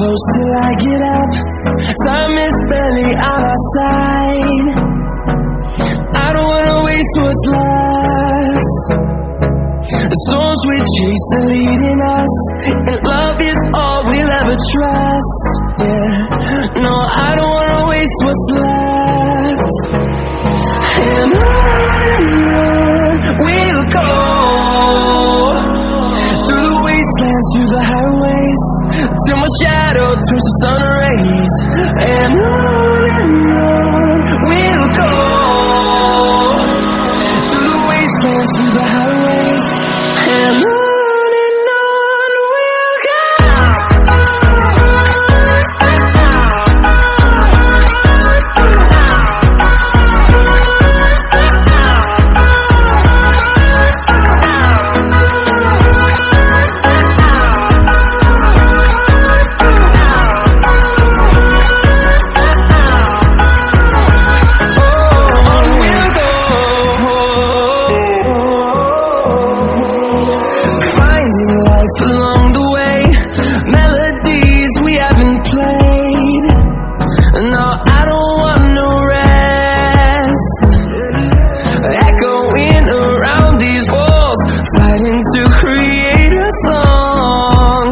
close till I get up. Time is barely on our side. I don't wanna waste what's left. The storms we chase are leading us, and love is all we'll ever trust. Yeah, no, I don't wanna waste what's left. And on we'll go, through the wastelands, through the highways, till my shadow turns to sun rays. And on we'll go, through the wastelands, through the highways, and on we'll go. Along the way, melodies we haven't played. No, I don't want no rest. Echoing around these walls, fighting to create a song.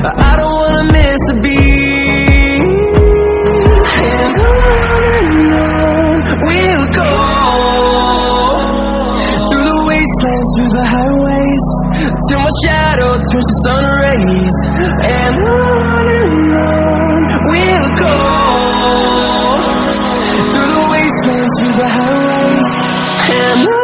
I don't wanna miss a beat. And on we'll go, through the wastelands, through the highways, till my shadow turns to sun rays. And on we'll go, through the wastelands, through the highways, and on.